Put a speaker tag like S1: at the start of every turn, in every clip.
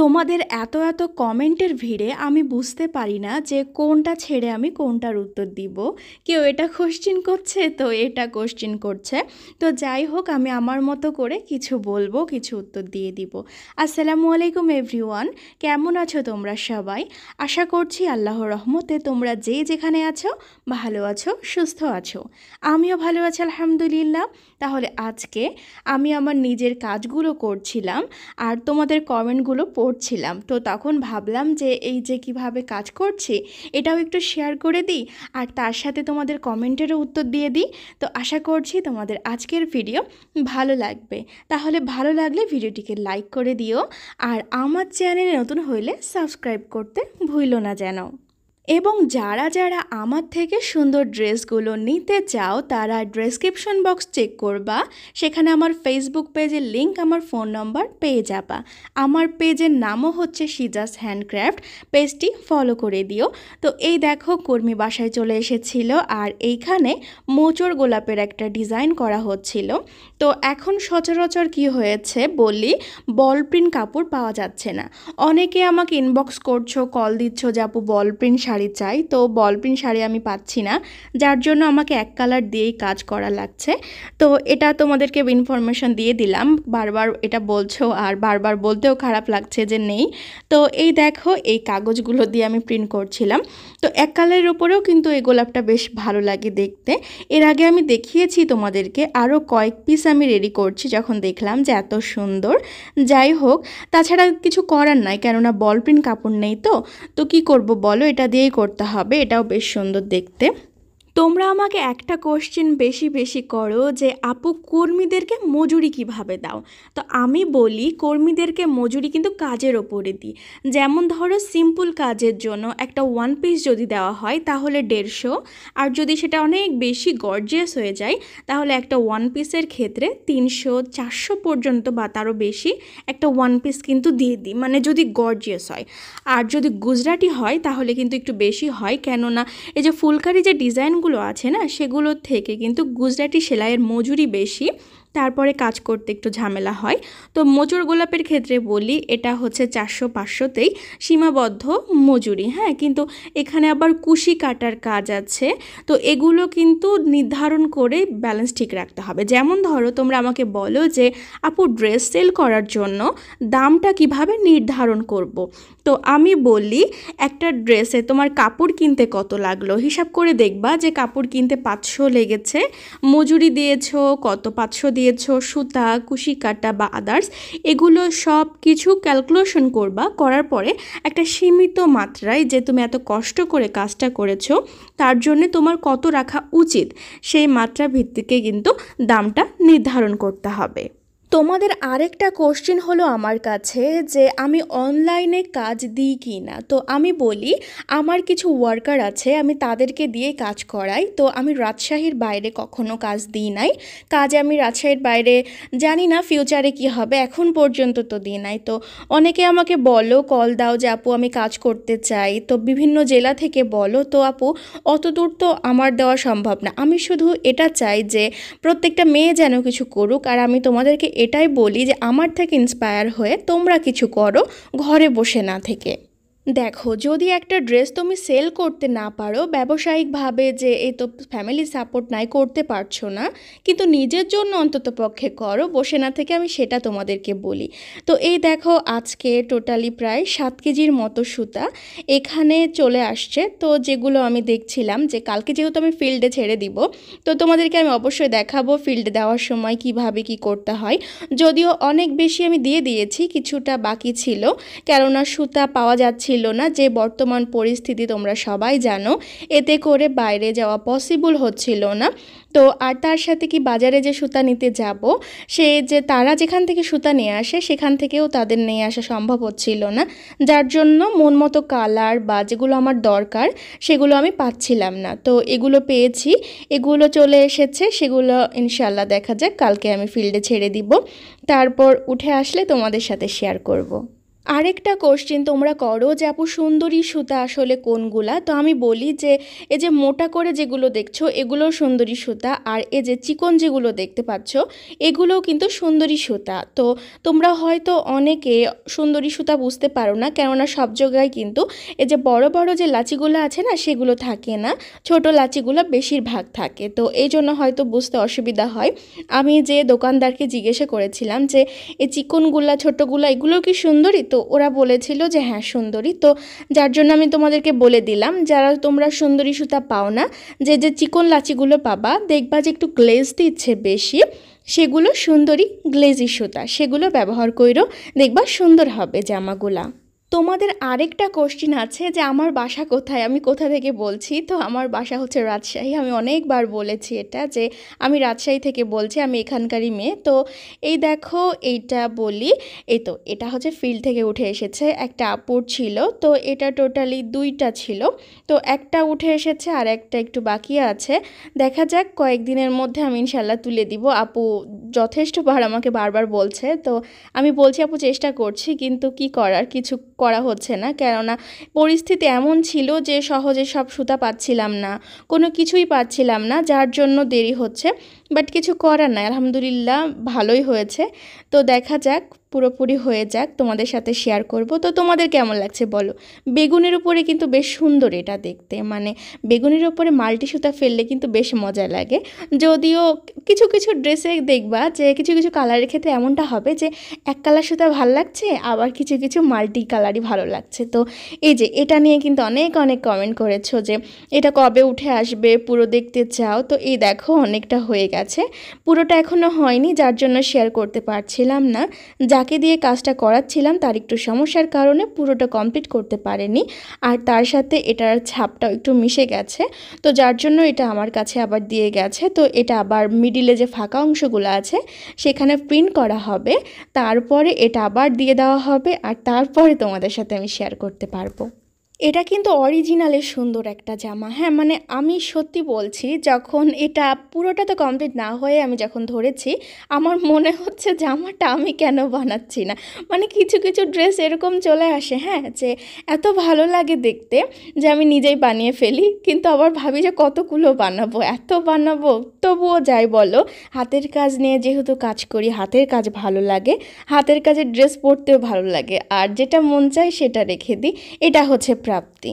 S1: তোমাদের এত এত কমেন্টের ভিড়ে আমি বুঝতে পারি না যে কোনটা ছেড়ে আমি কোনটার উত্তর দিব। কেউ এটা কোশ্চেন করছে, তো এটা কোশ্চেন করছে। তো যাই হোক, আমি আমার মতো করে কিছু বলবো, কিছু উত্তর দিয়ে দিব। আসসালামু আলাইকুম এভরিওয়ান, কেমন আছো তোমরা সবাই? আশা করছি আল্লাহর রহমতে তোমরা যে যেখানে আছো ভালো আছো, সুস্থ আছো। আমিও ভালো আছি আলহামদুলিল্লাহ। তাহলে আজকে আমি আমার নিজের কাজগুলো করছিলাম আর তোমাদের কমেন্টগুলো পড়ছিলাম, তো তখন ভাবলাম যে এই যে কিভাবে কাজ করছি এটাও একটু শেয়ার করে দিই আর তার সাথে তোমাদের কমেন্টেরও উত্তর দিয়ে দিই। তো আশা করছি তোমাদের আজকের ভিডিও ভালো লাগবে। তাহলে ভালো লাগলে ভিডিওটিকে লাইক করে দিও আর আমার চ্যানেলে নতুন হইলে সাবস্ক্রাইব করতে ভুলো না যেন। এবং যারা যারা আমার থেকে সুন্দর ড্রেসগুলো নিতে চাও তারা ডেসক্রিপশন বক্স চেক করবা, সেখানে আমার ফেসবুক পেজের লিংক, আমার ফোন নম্বর পেয়ে যাবা। আমার পেজের নামও হচ্ছে সিজাস হ্যান্ডক্রাফট, পেজটি ফলো করে দিও। তো এই দেখো, কর্মী বাসায় চলে এসেছিল আর এইখানে মোচড় গোলাপের একটা ডিজাইন করা হচ্ছিল। তো এখন সচরাচর কি হয়েছে বলি, বল প্রিন্ট কাপড় পাওয়া যাচ্ছে না। অনেকে আমাকে ইনবক্স করছো, কল দিচ্ছ যে আপু বল প্রিন্ট শাড়ি চাই, তো বল প্রিন্ট শাড়ি আমি পাচ্ছি না, যার জন্য আমাকে এক কালার দিয়েই কাজ করা লাগছে। তো এটা তোমাদেরকে ইনফরমেশন দিয়ে দিলাম, বারবার এটা বলছো আর বারবার বলতেও খারাপ লাগছে যে নেই। তো এই দেখো, এই কাগজগুলো দিয়ে আমি প্রিন্ট করছিলাম। তো এক কালারের উপরেও কিন্তু এই গোলাপটা বেশ ভালো লাগে দেখতে। এর আগে আমি দেখিয়েছি তোমাদেরকে, আরও কয়েক পিস আমি রেডি করছি যখন দেখলাম যে এত সুন্দর। যাই হোক, তাছাড়া কিছু করার নাই, কেননা বল প্রিন্ট কাপড় নেই। তো কি করব বলো, এটা দিয়েই করতে হবে। এটাও বেশ সুন্দর দেখতে। তোমরা আমাকে একটা কোশ্চেন বেশি বেশি করো যে আপু কর্মীদেরকে মজুরি কিভাবে দাও। তো আমি বলি, কর্মীদেরকে মজুরি কিন্তু কাজের ওপরে দিই। যেমন ধরো, সিম্পল কাজের জন্য একটা ওয়ান পিস যদি দেওয়া হয় তাহলে 150, আর যদি সেটা অনেক বেশি গর্জিয়াস হয়ে যায় তাহলে একটা ওয়ান পিসের ক্ষেত্রে 300, 400 পর্যন্ত বা তারও বেশি একটা ওয়ান পিস কিন্তু দিয়ে দিই, মানে যদি গর্জিয়াস হয়। আর যদি গুজরাটি হয় তাহলে কিন্তু একটু বেশি হয়, কেননা এই যে ফুলকারি যে ডিজাইনগুলো আছে না, সেগুলোর থেকে কিন্তু গুজরাটি সেলাইয়ের মজুরি বেশি, তারপরে কাজ করতে একটু ঝামেলা হয়। তো মোচড় গোলাপের ক্ষেত্রে বলি, এটা হচ্ছে 400-500তেই সীমাবদ্ধ মজুরি। হ্যাঁ, কিন্তু এখানে আবার কুশি কাটার কাজ আছে, তো এগুলো কিন্তু নির্ধারণ করে ব্যালেন্স ঠিক রাখতে হবে। যেমন ধরো, তোমরা আমাকে বলো যে আপু ড্রেস সেল করার জন্য দামটা কিভাবে নির্ধারণ করব। তো আমি বলি, একটা ড্রেসে তোমার কাপড় কিনতে কত লাগলো হিসাব করে দেখবা যে কাপড় কিনতে 500 লেগেছে, মজুরি দিয়েছো কত, 500 দিয়েছো, সুতা, কুশি কাটা বা আদার্স এগুলো সব কিছু ক্যালকুলেশন করবা। করার পরে একটা সীমিত মাত্রায়, যে তুমি এত কষ্ট করে কাজটা করেছো তার জন্য তোমার কত রাখা উচিত, সেই মাত্রা ভিত্তিকে কিন্তু দামটা নির্ধারণ করতে হবে। তোমাদের আরেকটা কোশ্চেন হলো আমার কাছে যে আমি অনলাইনে কাজ দিই কি না। তো আমি বলি, আমার কিছু ওয়ার্কার আছে, আমি তাদেরকে দিয়ে কাজ করাই। তো আমি রাজশাহীর বাইরে কখনো কাজ দিই নাই। কাজ আমি রাজশাহীর বাইরে জানি না ফিউচারে কি হবে, এখন পর্যন্ত তো দিই নাই। তো অনেকে আমাকে বলো, কল দাও যে আপু আমি কাজ করতে চাই, তো বিভিন্ন জেলা থেকে বলো। তো আপু অত দূর তো আমার দেওয়া সম্ভব না। আমি শুধু এটা চাই যে প্রত্যেকটা মেয়ে যেন কিছু করুক, আর আমি তোমাদেরকে এটাই বলি যে আমার থেকে ইন্সপায়ার হয়ে তোমরা কিছু করো, ঘরে বসে না থেকে। দেখো, যদি একটা ড্রেস তুমি সেল করতে না পারো ব্যবসায়িকভাবে, যে এই তো ফ্যামিলি সাপোর্ট নাই, করতে পারছো না, কিন্তু নিজের জন্য অন্তত পক্ষে করো, বসে না থেকে, আমি সেটা তোমাদেরকে বলি। তো এই দেখো, আজকে টোটালি প্রায় 7 কেজির মতো সুতা এখানে চলে আসছে। তো যেগুলো আমি দেখছিলাম যে কালকে যেহেতু আমি ফিল্ডে ছেড়ে দিব, তো তোমাদেরকে আমি অবশ্যই দেখাবো ফিল্ডে দেওয়ার সময় কিভাবে কি করতে হয়। যদিও অনেক বেশি আমি দিয়ে দিয়েছি, কিছুটা বাকি ছিল, কেননা সুতা পাওয়া যাচ্ছিল না। যে বর্তমান পরিস্থিতি তোমরা সবাই জানো, এতে করে বাইরে যাওয়া পসিবল হচ্ছিল না। তো আর তার সাথে কি, বাজারে যে সুতা নিতে যাব, সে যে তারা যেখান থেকে সুতা নিয়ে আসে সেখান থেকেও তাদের নিয়ে আসা সম্ভব হচ্ছিল না, যার জন্য মন মতো কালার বা যেগুলো আমার দরকার সেগুলো আমি পাচ্ছিলাম না। তো এগুলো পেয়েছি, এগুলো চলে এসেছে, সেগুলো ইনশাল্লাহ দেখা যাক, কালকে আমি ফিল্ডে ছেড়ে দিব, তারপর উঠে আসলে তোমাদের সাথে শেয়ার করব। আরেকটা কোশ্চেন তোমরা করো যে আপু সুন্দরী সুতা আসলে কোনগুলা, তো আমি বলি যে এই যে মোটা করে যেগুলো দেখছো এগুলো সুন্দরী সুতা, আর এই যে চিকন যেগুলো দেখতে পাচ্ছ এগুলোও কিন্তু সুন্দরী সুতা। তো তোমরা হয়তো অনেকে সুন্দরী সুতা বুঝতে পারো না, কেননা সব জায়গায় কিন্তু এই যে বড় বড় যে লাচিগুলো আছে না সেগুলো থাকে না, ছোট লাচিগুলো বেশিরভাগ থাকে, তো এই জন্য হয়তো বুঝতে অসুবিধা হয়। আমি যে দোকানদারকে জিজ্ঞাসা করেছিলাম যে এই চিকনগুলা ছোটোগুলা এগুলো কি সুন্দরী, তো ওরা বলেছিল যে হ্যাঁ সুন্দরী। তো যার জন্য আমি তোমাদেরকে বলে দিলাম যারা তোমরা সুন্দরী সুতা পাও না, যে যে চিকন লাচিগুলো পাবা দেখবা যে একটু গ্লেজ দিচ্ছে বেশি, সেগুলো সুন্দরী গ্লেজি সুতা, সেগুলো ব্যবহার করো, দেখবা সুন্দর হবে জামাগুলা। তোমাদের আরেকটা কোশ্চিন আছে যে আমার বাসা কোথায়, আমি কোথা থেকে বলছি। তো আমার বাসা হচ্ছে রাজশাহী, আমি অনেকবার বলেছি এটা যে আমি রাজশাহী থেকে বলছি, আমি এখানকারই মেয়ে। তো এই দেখো এইটা বলি, এই তো এটা হচ্ছে ফিল্ড থেকে উঠে এসেছে, একটা আপুর ছিল, তো এটা টোটালি দুইটা ছিল, তো একটা উঠে এসেছে আর একটা একটু বাকি আছে। দেখা যাক কয়েকদিনের মধ্যে আমি ইনশাল্লাহ তুলে দিব। আপু যথেষ্টবার আমাকে বারবার বলছে, তো আমি বলছি আপু চেষ্টা করছি, কিন্তু কি করার, কিছু করা হচ্ছে না, কেননা পরিস্থিতি এমন ছিল যে সহজে সব সুতা পাচ্ছিলাম না, কোনো কিছুই পাচ্ছিলাম না, যার জন্য দেরি হচ্ছে। বাট কিছু করার নাই, আলহামদুলিল্লাহ ভালোই হয়েছে। তো দেখা যাক পুরোপুরি হয়ে যাক, তোমাদের সাথে শেয়ার করব। তো তোমাদের কেমন লাগছে বলো। বেগুনের উপরে কিন্তু বেশ সুন্দর এটা দেখতে, মানে বেগুনের উপরে মাল্টি সুতা ফেললে কিন্তু বেশ মজা লাগে। যদিও কিছু কিছু ড্রেসে দেখবা যে কিছু কিছু কালারের ক্ষেত্রে এমনটা হবে যে এক কালার সুতা ভালো লাগছে, আবার কিছু কিছু মাল্টি কালারই ভালো লাগছে। তো এই যে এটা নিয়ে কিন্তু অনেক অনেক কমেন্ট করেছো যে এটা কবে উঠে আসবে, পুরো দেখতে চাও। তো এই দেখো অনেকটা হয়ে গেছে, পুরোটা এখনও হয়নি, যার জন্য শেয়ার করতে পারছিলাম না। যাকে দিয়ে কাজটা করাচ্ছিলাম তার একটু সমস্যার কারণে পুরোটা কমপ্লিট করতে পারেনি, আর তার সাথে এটার ছাপটাও একটু মিশে গেছে, তো যার জন্য এটা আমার কাছে আবার দিয়ে গেছে। তো এটা আবার মিডিলে যে ফাঁকা অংশগুলো আছে সেখানে প্রিন্ট করা হবে, তারপরে এটা আবার দিয়ে দেওয়া হবে, আর তারপরে তোমাদের সাথে আমি শেয়ার করতে পারবো। এটা কিন্তু অরিজিনালের সুন্দর একটা জামা, হ্যাঁ মানে আমি সত্যি বলছি, যখন এটা পুরোটা তো কমপ্লিট না হয়ে আমি যখন ধরেছি আমার মনে হচ্ছে জামাটা আমি কেন বানাচ্ছি না। মানে কিছু কিছু ড্রেস এরকম চলে আসে, হ্যাঁ যে এত ভালো লাগে দেখতে যে আমি নিজেই বানিয়ে ফেলি, কিন্তু আবার ভাবি যে কতগুলো বানাবো, এত বানাবো। তবুও যাই বলো, হাতের কাজ নিয়ে যেহেতু কাজ করি, হাতের কাজ ভালো লাগে, হাতের কাজের ড্রেস পরতেও ভালো লাগে, আর যেটা মন চায় সেটা রেখে দিই, এটা হচ্ছে প্রাপ্তি।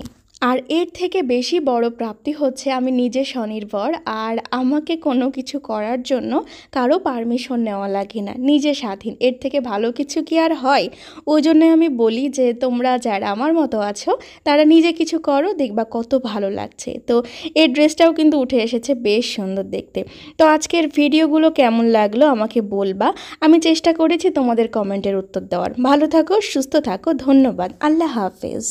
S1: আর এর থেকে বেশি বড় প্রাপ্তি হচ্ছে আমি নিজে স্বনির্ভর, আর আমাকে কোনো কিছু করার জন্য কারো পারমিশন নেওয়া লাগে না, নিজে স্বাধীন। এর থেকে ভালো কিছু কি আর হয়? ওই জন্য আমি বলি যে তোমরা যারা আমার মতো আছো তারা নিজে কিছু করো, দেখবা কত ভালো লাগছে। তো এই ড্রেসটাও কিন্তু উঠে এসেছে, বেশ সুন্দর দেখতে। তো আজকের ভিডিওগুলো কেমন লাগলো আমাকে বলবা, আমি চেষ্টা করেছি তোমাদের কমেন্টের উত্তর দেওয়ার। ভালো থাকো, সুস্থ থাকো, ধন্যবাদ, আল্লাহ হাফেজ।